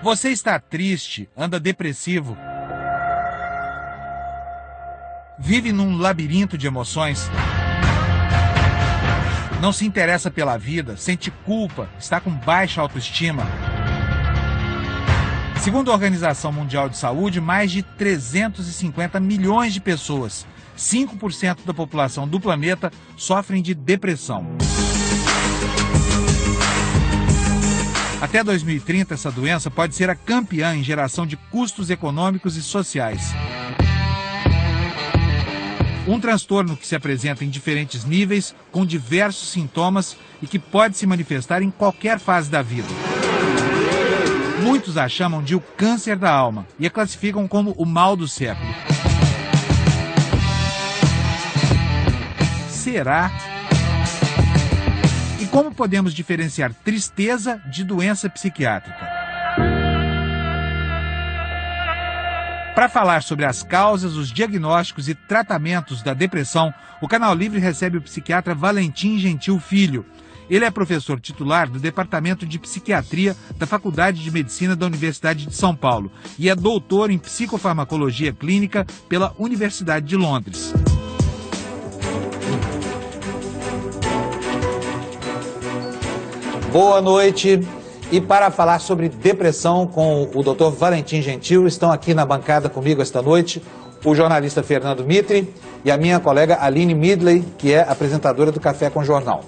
Você está triste, anda depressivo, vive num labirinto de emoções, não se interessa pela vida, sente culpa, está com baixa autoestima. Segundo a Organização Mundial de Saúde, mais de 350 milhões de pessoas, 5% da população do planeta, sofrem de depressão. Até 2030, essa doença pode ser a campeã em geração de custos econômicos e sociais. Um transtorno que se apresenta em diferentes níveis, com diversos sintomas e que pode se manifestar em qualquer fase da vida. Muitos a chamam de o câncer da alma e a classificam como o mal do século. Será? E como podemos diferenciar tristeza de doença psiquiátrica? Para falar sobre as causas, os diagnósticos e tratamentos da depressão, o Canal Livre recebe o psiquiatra Valentim Gentil Filho. Ele é professor titular do Departamento de Psiquiatria da Faculdade de Medicina da Universidade de São Paulo e é doutor em Psicofarmacologia Clínica pela Universidade de Londres. Boa noite. E para falar sobre depressão com o Dr. Valentim Gentil, estão aqui na bancada comigo esta noite o jornalista Fernando Mitre e a minha colega Aline Midley, que é apresentadora do Café com Jornal.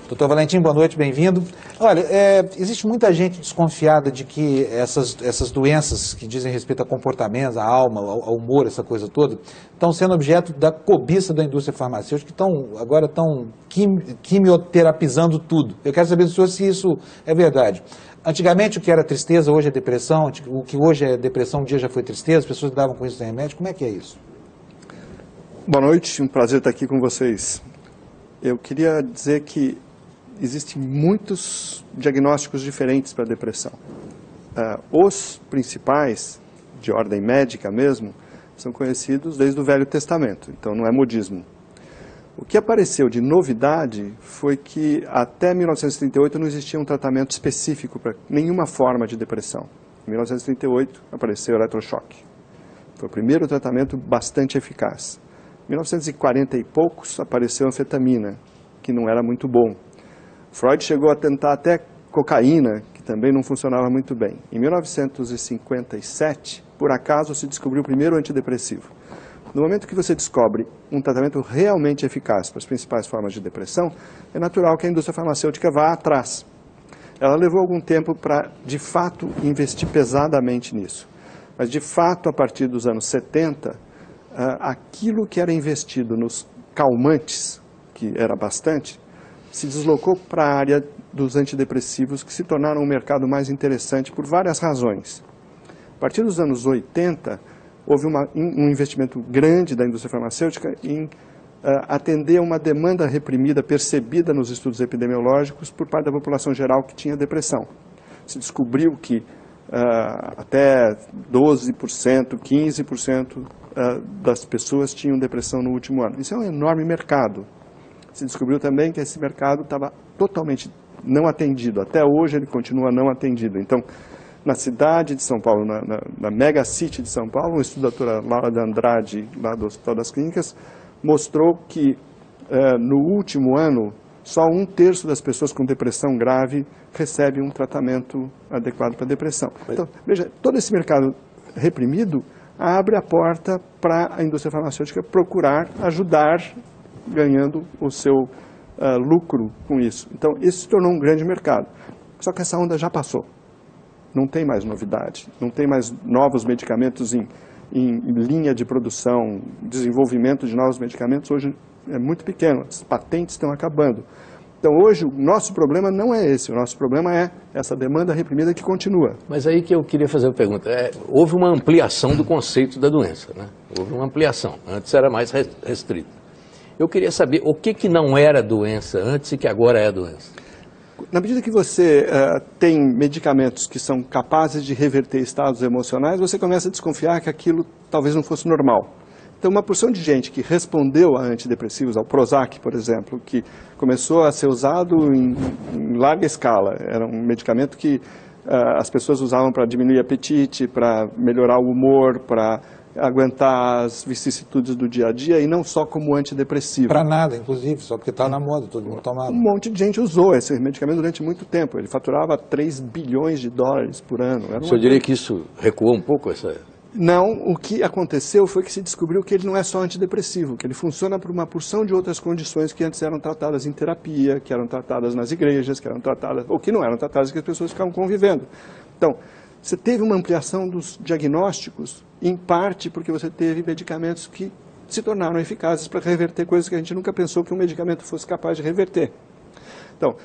Doutor Valentim, boa noite, bem-vindo. Olha, existe muita gente desconfiada de que essas doenças que dizem respeito a comportamentos, à alma, ao humor, essa coisa toda, estão sendo objeto da cobiça da indústria farmacêutica, que agora estão quimioterapizando tudo. Eu quero saber do senhor se isso é verdade. Antigamente o que era tristeza, hoje é depressão, o que hoje é depressão, um dia já foi tristeza, as pessoas davam com isso sem remédio, como é que é isso? Boa noite, um prazer estar aqui com vocês. Eu queria dizer que existem muitos diagnósticos diferentes para a depressão. Os principais, de ordem médica mesmo, são conhecidos desde o Velho Testamento, então não é modismo. O que apareceu de novidade foi que até 1938 não existia um tratamento específico para nenhuma forma de depressão. Em 1938 apareceu o eletrochoque. Foi o primeiro tratamento bastante eficaz. Em 1940 e poucos apareceu a anfetamina, que não era muito bom. Freud chegou a tentar até cocaína, que também não funcionava muito bem. Em 1957, por acaso, se descobriu o primeiro antidepressivo. No momento que você descobre um tratamento realmente eficaz para as principais formas de depressão, é natural que a indústria farmacêutica vá atrás. Ela levou algum tempo para, de fato, investir pesadamente nisso. Mas, de fato, a partir dos anos 70, aquilo que era investido nos calmantes, que era bastante, se deslocou para a área dos antidepressivos, que se tornaram um mercado mais interessante por várias razões. A partir dos anos 80, houve um investimento grande da indústria farmacêutica em atender uma demanda reprimida, percebida nos estudos epidemiológicos por parte da população geral que tinha depressão. Se descobriu que até 12%, 15% das pessoas tinham depressão no último ano. Isso é um enorme mercado. Se descobriu também que esse mercado estava totalmente não atendido. Até hoje ele continua não atendido. Então, na cidade de São Paulo, na Mega City de São Paulo, um estudo da doutora Laura de Andrade, lá do Hospital das Clínicas, mostrou que no último ano, só 1/3 das pessoas com depressão grave recebe um tratamento adequado para depressão. Então, veja, todo esse mercado reprimido abre a porta para a indústria farmacêutica procurar ajudar, ganhando o seu lucro com isso. Então, isso se tornou um grande mercado. Só que essa onda já passou. Não tem mais novidade, não tem mais novos medicamentos em linha de produção, desenvolvimento de novos medicamentos hoje é muito pequeno, as patentes estão acabando. Então hoje o nosso problema não é esse, o nosso problema é essa demanda reprimida que continua. Mas aí que eu queria fazer uma pergunta, houve uma ampliação do conceito da doença, né? Houve uma ampliação, antes era mais restrito. Eu queria saber o que não era doença antes e que agora é doença. Na medida que você tem medicamentos que são capazes de reverter estados emocionais, você começa a desconfiar que aquilo talvez não fosse normal. Então, uma porção de gente que respondeu a antidepressivos, ao Prozac, por exemplo, que começou a ser usado em larga escala, era um medicamento que as pessoas usavam para diminuir apetite, para melhorar o humor, para aguentar as vicissitudes do dia a dia, e não só como antidepressivo. Para nada, inclusive, só porque está na moda, todo mundo tomava. Um monte de gente usou esse medicamento durante muito tempo. Ele faturava 3 bilhões de dólares por ano. O senhor diria que isso recuou um pouco essa... Não, o que aconteceu foi que se descobriu que ele não é só antidepressivo, que ele funciona por uma porção de outras condições que antes eram tratadas em terapia, que eram tratadas nas igrejas, que eram tratadas, ou que não eram tratadas, que as pessoas ficavam convivendo. Então, você teve uma ampliação dos diagnósticos, em parte porque você teve medicamentos que se tornaram eficazes para reverter coisas que a gente nunca pensou que um medicamento fosse capaz de reverter. Então,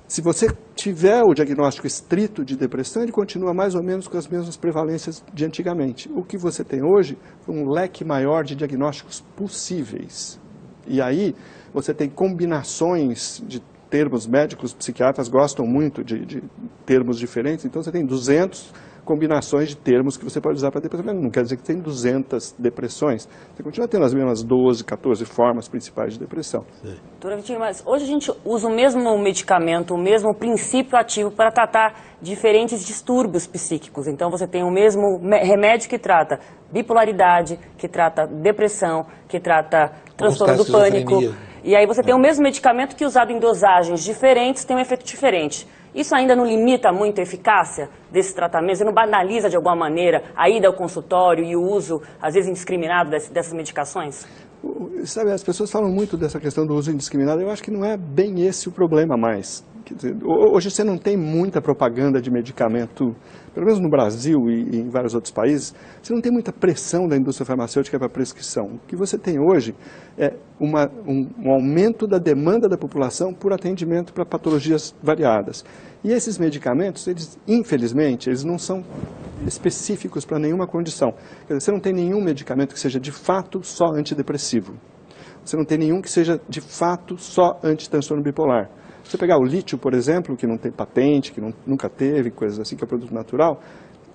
se você tiver o diagnóstico estrito de depressão, ele continua mais ou menos com as mesmas prevalências de antigamente. O que você tem hoje é um leque maior de diagnósticos possíveis. E aí você tem combinações de termos, médicos, psiquiatras gostam muito de termos diferentes, então você tem 200 combinações de termos que você pode usar para depressão. Não quer dizer que tem 200 depressões. Você continua tendo as mesmas 12, 14 formas principais de depressão. Doutora Vitinho, mas hoje a gente usa o mesmo medicamento, o mesmo princípio ativo para tratar diferentes distúrbios psíquicos. Então você tem o mesmo remédio que trata bipolaridade, que trata depressão, que trata transtorno do pânico. E aí você tem o mesmo medicamento que usado em dosagens diferentes tem um efeito diferente. Isso ainda não limita muito a eficácia desse tratamento? Você não banaliza de alguma maneira a ida ao consultório e o uso, às vezes, indiscriminado dessas medicações? Sabe, as pessoas falam muito dessa questão do uso indiscriminado. Eu acho que não é bem esse o problema mais. Quer dizer, hoje você não tem muita propaganda de medicamento, pelo menos no Brasil e em vários outros países, você não tem muita pressão da indústria farmacêutica para prescrição. O que você tem hoje é um aumento da demanda da população por atendimento para patologias variadas. E esses medicamentos, eles, infelizmente, eles não são específicos para nenhuma condição. Quer dizer, você não tem nenhum medicamento que seja de fato só antidepressivo. Você não tem nenhum que seja de fato só antitranstorno bipolar. Se você pegar o lítio, por exemplo, que não tem patente, que nunca teve, coisas assim, que é produto natural,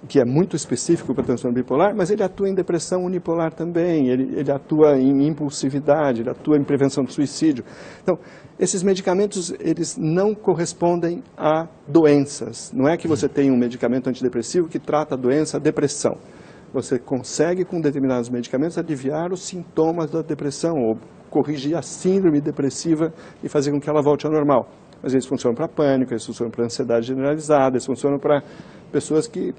que é muito específico para transtorno bipolar, mas ele atua em depressão unipolar também, ele atua em impulsividade, ele atua em prevenção de suicídio. Então, esses medicamentos, eles não correspondem a doenças. Não é que você tem um medicamento antidepressivo que trata a doença, a depressão. Você consegue, com determinados medicamentos, aliviar os sintomas da depressão, ou corrigir a síndrome depressiva e fazer com que ela volte ao normal. Mas eles funcionam para pânico, eles funcionam para ansiedade generalizada, eles funcionam para pessoas que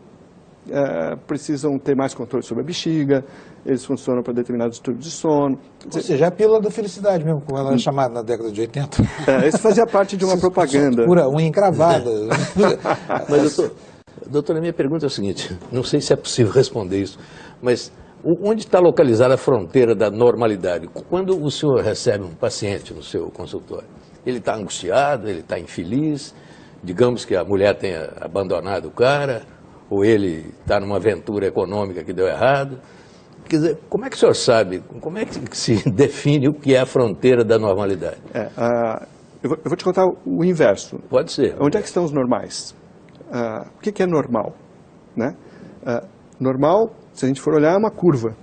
precisam ter mais controle sobre a bexiga, eles funcionam para determinados distúrbios de sono. Ou seja, é a pílula da felicidade mesmo, como ela era chamada na década de 80. Isso fazia parte de uma propaganda. Pura unha encravada. Mas, doutora, minha pergunta é o seguinte, não sei se é possível responder isso, mas onde está localizada a fronteira da normalidade? Quando o senhor recebe um paciente no seu consultório, ele está angustiado, ele está infeliz, digamos que a mulher tenha abandonado o cara, ou ele está numa aventura econômica que deu errado. Quer dizer, como é que o senhor sabe, como é que se define o que é a fronteira da normalidade? Eu vou te contar o inverso. Pode ser. Onde é que estão os normais? O que é normal? Né? Normal, se a gente for olhar, é uma curva.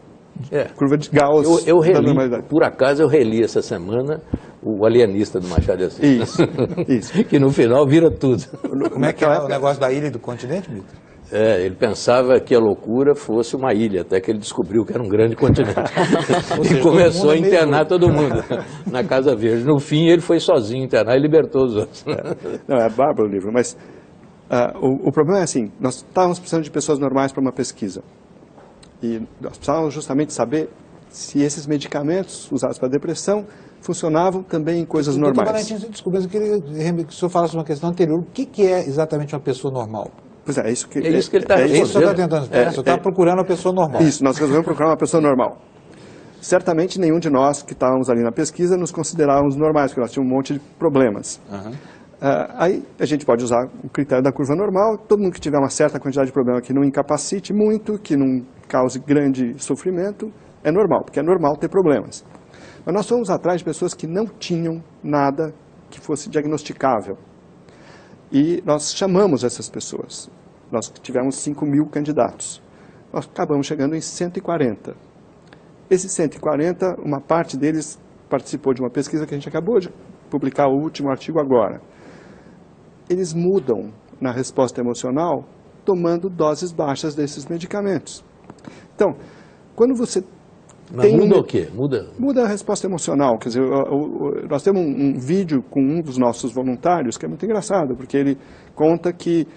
Curva de Gauss eu da normalidade. Por acaso eu reli essa semana o Alienista do Machado de Assis. Isso. Que no final vira tudo. Como é que é o negócio da ilha e do continente, Vitor? Ele pensava que a loucura fosse uma ilha, até que ele descobriu que era um grande continente. E começou a internar todo mundo na Casa Verde. No fim, ele foi sozinho internar e libertou os outros. Não, é bárbaro o livro, mas o problema é assim, nós estávamos precisando de pessoas normais para uma pesquisa. E nós precisávamos justamente saber se esses medicamentos usados para depressão funcionavam também em coisas normais. Valentim, desculpa, eu queria que o senhor falasse uma questão anterior. O que é exatamente uma pessoa normal? Pois é isso que ele está respondendo. Isso que eu estou tentando explicar. Você está procurando uma pessoa normal. Isso, nós resolvemos procurar uma pessoa normal. Certamente nenhum de nós que estávamos ali na pesquisa nos considerávamos normais, porque nós tínhamos um monte de problemas. Aí a gente pode usar o critério da curva normal. Todo mundo que tiver uma certa quantidade de problema que não incapacite muito, que não cause grande sofrimento, é normal, porque é normal ter problemas. Mas nós fomos atrás de pessoas que não tinham nada que fosse diagnosticável. E nós chamamos essas pessoas. Nós tivemos 5.000 candidatos. Nós acabamos chegando em 140. Esses 140, uma parte deles participou de uma pesquisa que a gente acabou de publicar o último artigo agora. Eles mudam na resposta emocional tomando doses baixas desses medicamentos. Então, quando você Mas muda o quê? Muda a resposta emocional. Quer dizer, nós temos um vídeo com um dos nossos voluntários que é muito engraçado, porque ele conta que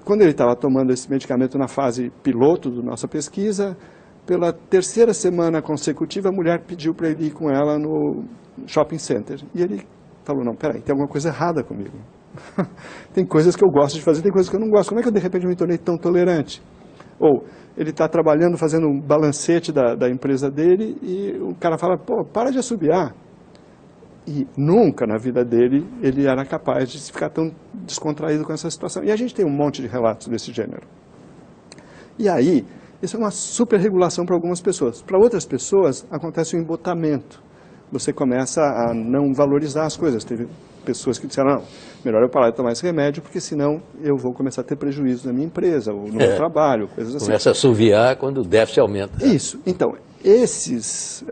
quando ele estava tomando esse medicamento na fase piloto da nossa pesquisa, pela terceira semana consecutiva, a mulher pediu para ele ir com ela no shopping center. E ele falou, não, peraí, tem alguma coisa errada comigo. Tem coisas que eu gosto de fazer, tem coisas que eu não gosto. Como é que eu, de repente, me tornei tão tolerante? Ou ele está trabalhando, fazendo um balancete da empresa dele, e o cara fala, pô, para de assobiar. E nunca na vida dele ele era capaz de ficar tão descontraído com essa situação. E a gente tem um monte de relatos desse gênero. E aí, isso é uma super regulação para algumas pessoas. Para outras pessoas, acontece um embotamento. Você começa a não valorizar as coisas. Teve pessoas que disseram, não, melhor eu parar de tomar esse remédio, porque senão eu vou começar a ter prejuízo na minha empresa, ou no meu trabalho, coisas assim. Começa a assoviar quando o déficit aumenta. Isso. Então, esses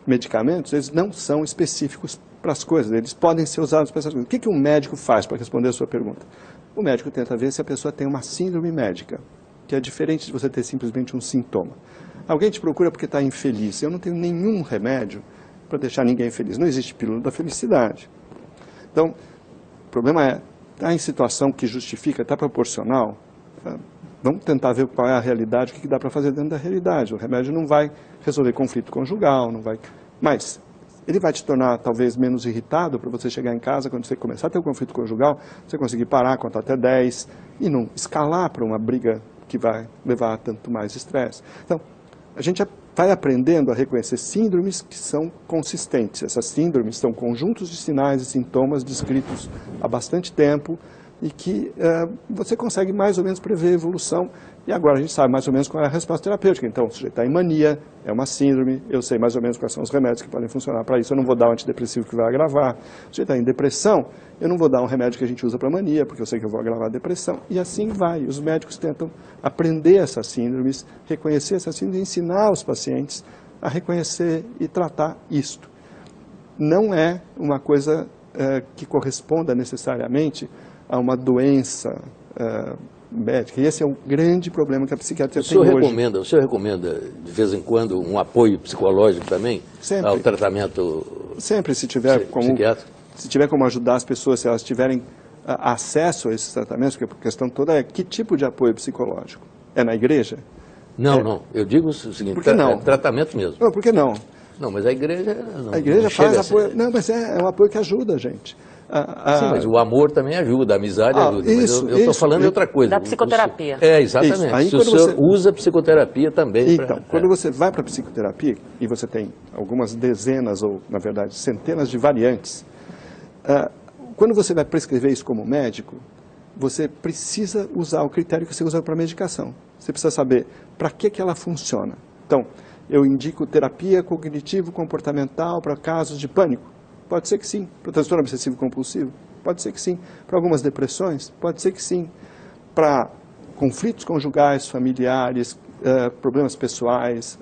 medicamentos, eles não são específicos para as coisas, eles podem ser usados para essas coisas. O que um médico faz para responder a sua pergunta? O médico tenta ver se a pessoa tem uma síndrome médica, que é diferente de você ter simplesmente um sintoma. Alguém te procura porque está infeliz. Eu não tenho nenhum remédio para deixar ninguém feliz. Não existe pílula da felicidade. Então, o problema é, está em situação que justifica, está proporcional, vamos tentar ver qual é a realidade, o que dá para fazer dentro da realidade. O remédio não vai resolver conflito conjugal, não vai... Mas ele vai te tornar talvez menos irritado para você chegar em casa, quando você começar a ter um conflito conjugal, você conseguir parar, contar até 10 e não escalar para uma briga que vai levar a tanto mais estresse. Então, a gente vai aprendendo a reconhecer síndromes que são consistentes. Essas síndromes são conjuntos de sinais e sintomas descritos há bastante tempo e que você consegue mais ou menos prever a evolução. E agora a gente sabe mais ou menos qual é a resposta terapêutica. Então, o sujeito está em mania, é uma síndrome, eu sei mais ou menos quais são os remédios que podem funcionar para isso, eu não vou dar um antidepressivo que vai agravar. O sujeito está em depressão, eu não vou dar um remédio que a gente usa para mania, porque eu sei que eu vou agravar a depressão. E assim vai. Os médicos tentam aprender essas síndromes, reconhecer essas síndromes e ensinar os pacientes a reconhecer e tratar isto. Não é uma coisa que corresponda necessariamente a uma doença médica. E esse é o grande problema que a psiquiatria tem hoje. O senhor recomenda, de vez em quando, um apoio psicológico também? Sempre. Ao tratamento sempre, se tiver como ajudar as pessoas, se elas tiverem acesso a esses tratamentos, porque a questão toda é que tipo de apoio psicológico? É na igreja? Não. Eu digo o seguinte, por que não? É tratamento mesmo. Não, por que não? Não, mas a igreja não. A igreja faz apoio. Não, mas é um apoio que ajuda a gente. Sim, mas o amor também ajuda, a amizade ajuda. Isso, mas eu estou falando de outra coisa. Da psicoterapia. Exatamente. Aí, se o senhor usa psicoterapia também. Então, quando você vai para a psicoterapia, e você tem algumas dezenas, ou na verdade centenas de variantes, quando você vai prescrever isso como médico, você precisa usar o critério que você usa para a medicação. Você precisa saber para que ela funciona. Então, eu indico terapia cognitivo-comportamental para casos de pânico. Pode ser que sim. Para transtorno obsessivo compulsivo? Pode ser que sim. Para algumas depressões? Pode ser que sim. Para conflitos conjugais, familiares, problemas pessoais,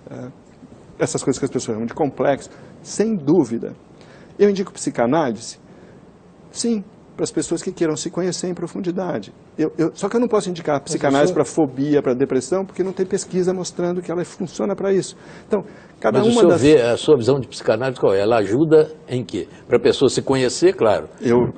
essas coisas que as pessoas chamam de complexo, sem dúvida. Eu indico psicanálise? Sim, para as pessoas que queiram se conhecer em profundidade. Só que eu não posso indicar psicanálise para fobia, para depressão, porque não tem pesquisa mostrando que ela funciona para isso. Então, cada Mas uma o senhor das... vê a sua visão de psicanálise qual é? Ela ajuda em quê? Para a pessoa se conhecer, claro.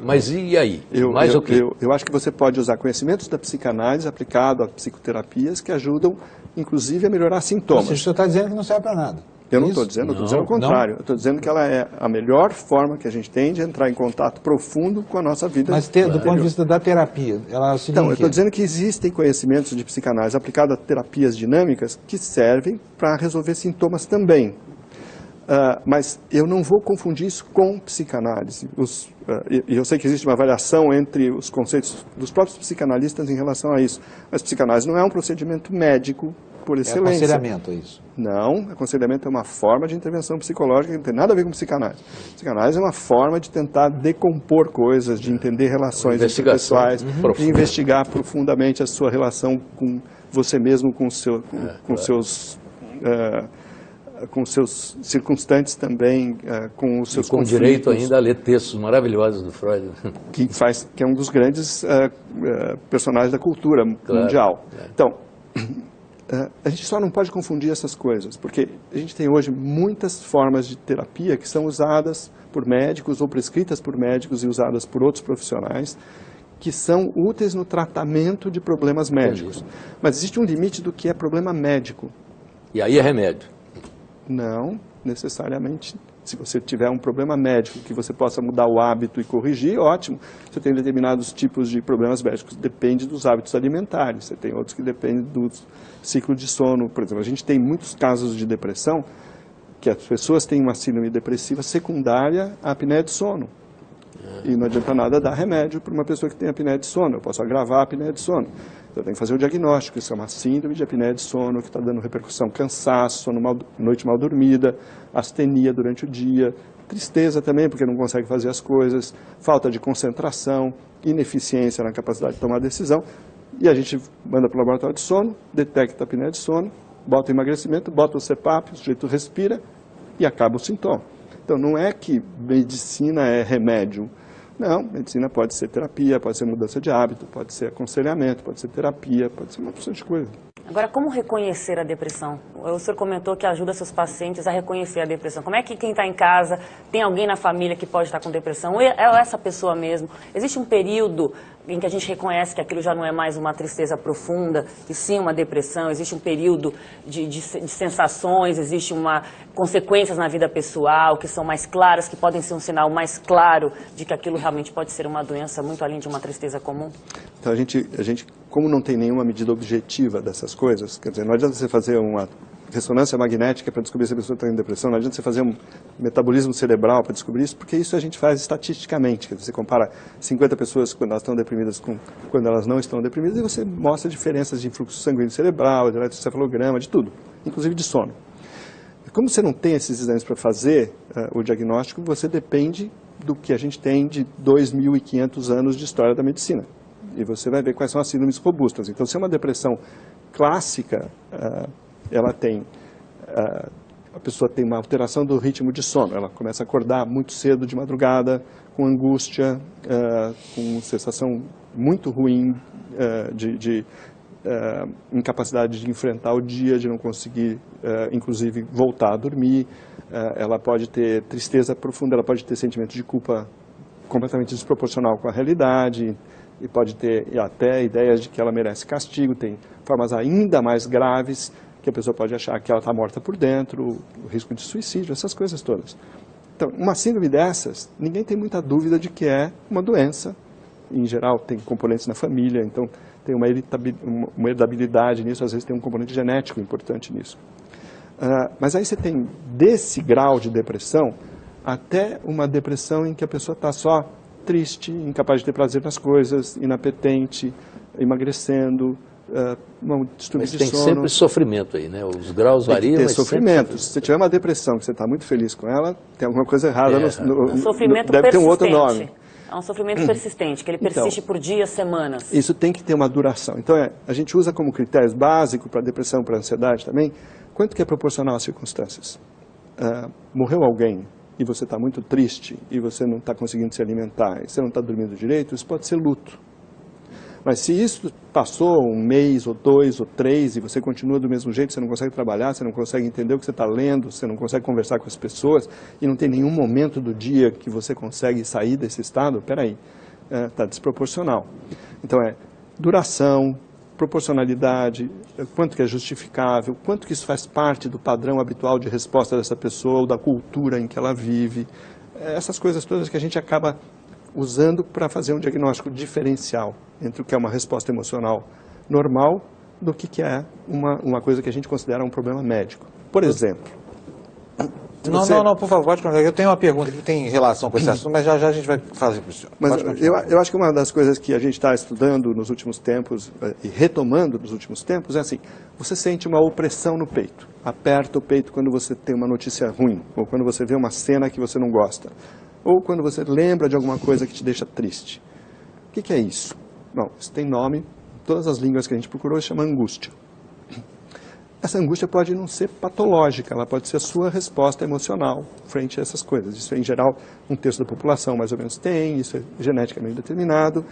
Mas e aí? Mais o quê? Eu acho que você pode usar conhecimentos da psicanálise aplicado a psicoterapias que ajudam, inclusive, a melhorar sintomas. Ou seja, o senhor está dizendo que não serve para nada. Eu não estou dizendo, eu estou dizendo o contrário. Eu estou dizendo que ela é a melhor forma que a gente tem de entrar em contato profundo com a nossa vida. Mas do ponto de vista da terapia, ela auxilia. Então, eu estou dizendo que existem conhecimentos de psicanálise aplicados a terapias dinâmicas que servem para resolver sintomas também. Mas eu não vou confundir isso com psicanálise. E eu sei que existe uma variação entre os conceitos dos próprios psicanalistas em relação a isso. Mas psicanálise não é um procedimento médico por excelência. É aconselhamento, é isso? Não, aconselhamento é uma forma de intervenção psicológica que não tem nada a ver com psicanálise. Psicanálise é uma forma de tentar decompor coisas, de entender relações interpessoais, de investigar profundamente a sua relação com você mesmo, com seus com seus circunstantes também, com os seus com conflitos. direito ainda a ler textos maravilhosos do Freud. Que é um dos grandes personagens da cultura mundial. Então, a gente só não pode confundir essas coisas, porque a gente tem hoje muitas formas de terapia que são usadas por médicos ou prescritas por médicos e usadas por outros profissionais, que são úteis no tratamento de problemas médicos. Mas existe um limite do que é problema médico. E aí é remédio? Não necessariamente. Se você tiver um problema médico que você possa mudar o hábito e corrigir, ótimo. Você tem determinados tipos de problemas médicos, depende dos hábitos alimentares. Você tem outros que dependem do ciclo de sono. Por exemplo, a gente tem muitos casos de depressão que as pessoas têm uma síndrome depressiva secundária à apneia de sono. E não adianta nada dar remédio para uma pessoa que tem apneia de sono. Eu posso agravar a apneia de sono. Eu tenho que fazer o diagnóstico. Isso é uma síndrome de apneia de sono que está dando repercussão, cansaço, noite mal dormida, astenia durante o dia, tristeza também, porque não consegue fazer as coisas, falta de concentração, ineficiência na capacidade de tomar decisão. E a gente manda para o laboratório de sono, detecta a apneia de sono, bota o emagrecimento, bota o CPAP, o sujeito respira e acaba o sintoma. Então, não é que medicina é remédio. Não, medicina pode ser terapia, pode ser mudança de hábito, pode ser aconselhamento, pode ser terapia, pode ser uma opção de coisa. Agora, como reconhecer a depressão? O senhor comentou que ajuda seus pacientes a reconhecer a depressão. Como é que quem está em casa, tem alguém na família que pode estar com depressão? Ou é essa pessoa mesmo? Existe um período em que a gente reconhece que aquilo já não é mais uma tristeza profunda, e sim uma depressão? Existe um período de sensações, existe consequências na vida pessoal que são mais claras, que podem ser um sinal mais claro de que aquilo realmente pode ser uma doença muito além de uma tristeza comum? Então, a gente, como não tem nenhuma medida objetiva dessas coisas, quer dizer, não adianta você fazer uma ressonância magnética para descobrir se a pessoa está em depressão, não adianta você fazer um metabolismo cerebral para descobrir isso, porque isso a gente faz estatisticamente. Quer dizer, você compara 50 pessoas quando elas estão deprimidas com quando elas não estão deprimidas e você mostra diferenças de influxo sanguíneo cerebral, de eletrocefalograma, de tudo, inclusive de sono. Como você não tem esses exames para fazer o diagnóstico, você depende do que a gente tem de 2.500 anos de história da medicina. E você vai ver quais são as síndromes robustas. Então, se é uma depressão clássica, ela tem, a pessoa tem uma alteração do ritmo de sono. Ela começa a acordar muito cedo de madrugada, com angústia, com sensação muito ruim de incapacidade de enfrentar o dia, de não conseguir, inclusive, voltar a dormir. Ela pode ter tristeza profunda, ela pode ter sentimento de culpa completamente desproporcional com a realidade, e pode ter até ideias de que ela merece castigo. Tem formas ainda mais graves, que a pessoa pode achar que ela está morta por dentro, o risco de suicídio, essas coisas todas. Então, uma síndrome dessas, ninguém tem muita dúvida de que é uma doença. Em geral, tem componentes na família, então tem uma heredabilidade nisso, às vezes tem um componente genético importante nisso. Mas aí você tem desse grau de depressão até uma depressão em que a pessoa está só triste, incapaz de ter prazer nas coisas, inapetente, emagrecendo, um distúrbio de sono. Mas tem sempre sofrimento aí, né? Os graus variam, tem mas sofrimento. Se você tiver uma depressão que você está muito feliz com ela, tem alguma coisa errada. Um sofrimento deve persistente. ter um outro nome. É um sofrimento persistente, que ele persiste por dias, semanas. Isso tem que ter uma duração. Então, a gente usa como critérios básicos para depressão, para ansiedade também, quanto que é proporcional às circunstâncias. Morreu alguém e você está muito triste, e você não está conseguindo se alimentar, e você não está dormindo direito, isso pode ser luto. Mas se isso passou um mês, ou 2, ou 3, e você continua do mesmo jeito, você não consegue trabalhar, você não consegue entender o que você está lendo, você não consegue conversar com as pessoas, e não tem nenhum momento do dia que você consegue sair desse estado, peraí, está desproporcional. Então duração, proporcionalidade, quanto que é justificável, quanto que isso faz parte do padrão habitual de resposta dessa pessoa, ou da cultura em que ela vive, essas coisas todas que a gente acaba usando para fazer um diagnóstico diferencial entre o que é uma resposta emocional normal do que é uma coisa que a gente considera um problema médico. Por exemplo... Não, por favor, pode continuar. Eu tenho uma pergunta que tem relação com esse assunto, mas já a gente vai fazer para o senhor. Mas eu acho que uma das coisas que a gente está estudando nos últimos tempos e retomando nos últimos tempos é assim, você sente uma opressão no peito, aperta o peito quando você tem uma notícia ruim, ou quando você vê uma cena que você não gosta, ou quando você lembra de alguma coisa que te deixa triste. O que é isso? Bom, isso tem nome, todas as línguas que a gente procurou se chama angústia. essa angústia pode não ser patológica, ela pode ser a sua resposta emocional frente a essas coisas. Isso, em geral, 1/3 da população mais ou menos tem, isso é geneticamente determinado.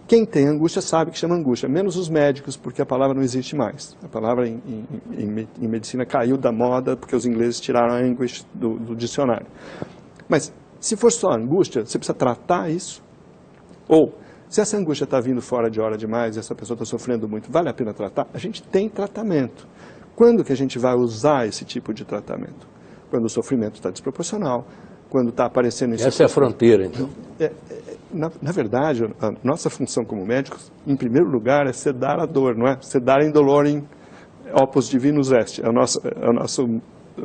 Quem tem angústia sabe que chama angústia, menos os médicos, porque a palavra não existe mais. A palavra em medicina caiu da moda porque os ingleses tiraram a anguish do dicionário. Mas, se for só angústia, você precisa tratar isso? Ou, se essa angústia está vindo fora de hora demais, essa pessoa está sofrendo muito, vale a pena tratar? A gente tem tratamento. Quando que a gente vai usar esse tipo de tratamento? Quando o sofrimento está desproporcional, quando está aparecendo... Essa é a fronteira, então. Na verdade, a nossa função como médicos, em primeiro lugar, é sedar a dor, não é? Sedar indolorem opus divinus est, é o nosso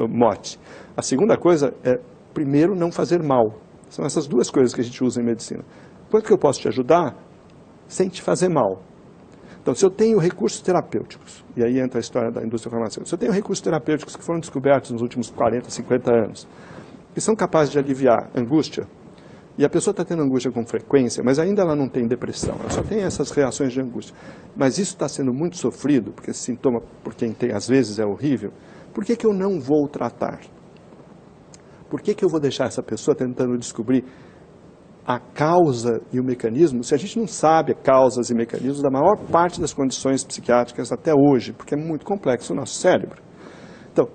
mote. A segunda coisa é, primeiro, não fazer mal. São essas duas coisas que a gente usa em medicina. Quanto que eu posso te ajudar sem te fazer mal? Então, se eu tenho recursos terapêuticos, e aí entra a história da indústria farmacêutica, se eu tenho recursos terapêuticos que foram descobertos nos últimos 40, 50 anos, que são capazes de aliviar angústia, e a pessoa está tendo angústia com frequência, mas ainda ela não tem depressão, ela só tem essas reações de angústia. Mas isso está sendo muito sofrido, porque esse sintoma, por quem tem, às vezes, é horrível. Por que que eu não vou tratar? Por que que eu vou deixar essa pessoa tentando descobrir a causa e o mecanismo, se a gente não sabe causas e mecanismos da maior parte das condições psiquiátricas até hoje, porque é muito complexo o nosso cérebro. Então,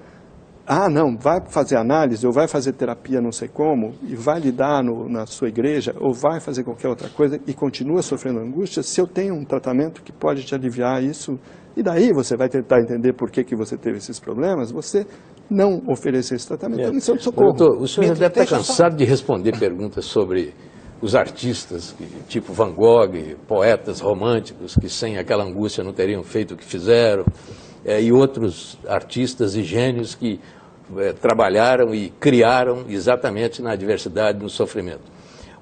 não, vai fazer análise, ou vai fazer terapia não sei como, e vai lidar na sua igreja, ou vai fazer qualquer outra coisa, e continua sofrendo angústia, se eu tenho um tratamento que pode te aliviar isso, e daí você vai tentar entender por que você teve esses problemas, você não oferecer esse tratamento é missão de socorro. Doutor, o senhor já deve estar cansado de responder perguntas sobre os artistas, tipo Van Gogh, poetas românticos, que sem aquela angústia não teriam feito o que fizeram, e outros artistas e gênios que trabalharam e criaram exatamente na adversidade, no sofrimento.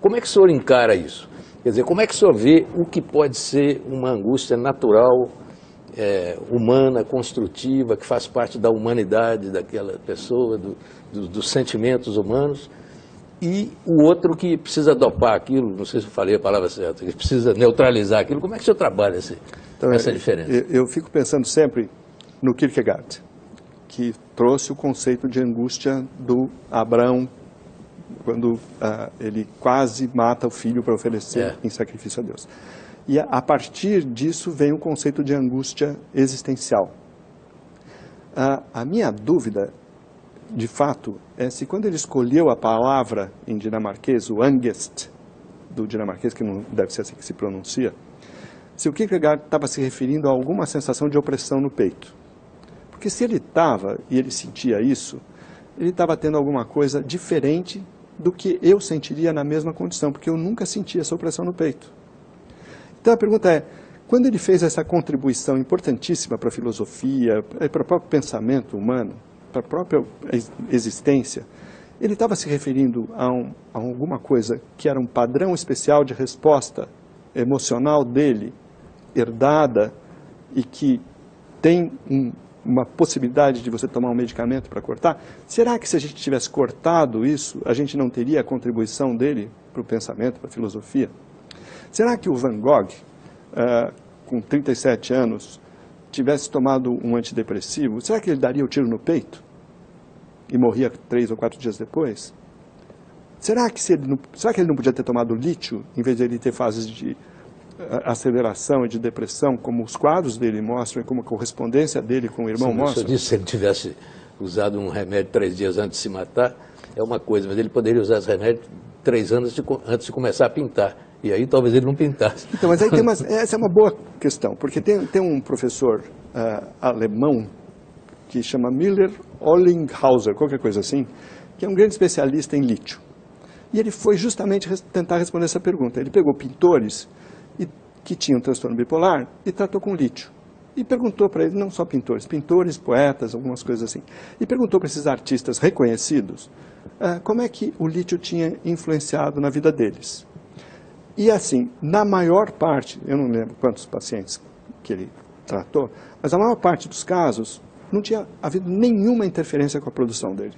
Como é que o senhor encara isso? Quer dizer, como é que o senhor vê o que pode ser uma angústia natural, humana, construtiva, que faz parte da humanidade daquela pessoa, dos sentimentos humanos, e o outro que precisa dopar aquilo, não sei se eu falei a palavra certa, que precisa neutralizar aquilo. Como é que o senhor trabalha essa diferença? Eu fico pensando sempre no Kierkegaard, que trouxe o conceito de angústia do Abraão, quando ele quase mata o filho para oferecer em sacrifício a Deus. E a partir disso vem o conceito de angústia existencial. A minha dúvida, de fato, é se quando ele escolheu a palavra em dinamarquês, o angst, do dinamarquês, que não deve ser assim que se pronuncia, se o Kierkegaard estava se referindo a alguma sensação de opressão no peito. Porque se ele estava, e ele sentia isso, ele estava tendo alguma coisa diferente do que eu sentiria na mesma condição, porque eu nunca senti essa opressão no peito. Então a pergunta é, quando ele fez essa contribuição importantíssima para a filosofia, para o próprio pensamento humano, para a própria existência, ele estava se referindo a alguma coisa que era um padrão especial de resposta emocional dele, herdada, e que tem uma possibilidade de você tomar um medicamento para cortar? Será que se a gente tivesse cortado isso, a gente não teria a contribuição dele para o pensamento, para a filosofia? Será que o Van Gogh, com 37 anos, tivesse tomado um antidepressivo, será que ele daria o tiro no peito? E morria 3 ou 4 dias depois? Será que ele não podia ter tomado lítio, em vez de ele ter fases de aceleração e de depressão, como os quadros dele mostram, e como a correspondência dele com o irmão mostra? O senhor disse que se ele tivesse usado um remédio 3 dias antes de se matar, é uma coisa, mas ele poderia usar esse remédio 3 anos antes de começar a pintar. E aí talvez ele não pintasse. Então, mas aí essa é uma boa questão, porque tem um professor alemão que chama Müller Ollinghauser, qualquer coisa assim, que é um grande especialista em lítio. E ele foi justamente tentar responder essa pergunta. Ele pegou pintores que tinham transtorno bipolar e tratou com lítio. E perguntou para eles, não só pintores, poetas, algumas coisas assim. E perguntou para esses artistas reconhecidos como é que o lítio tinha influenciado na vida deles. E assim, na maior parte, eu não lembro quantos pacientes que ele tratou, mas a maior parte dos casos não tinha havido nenhuma interferência com a produção dele.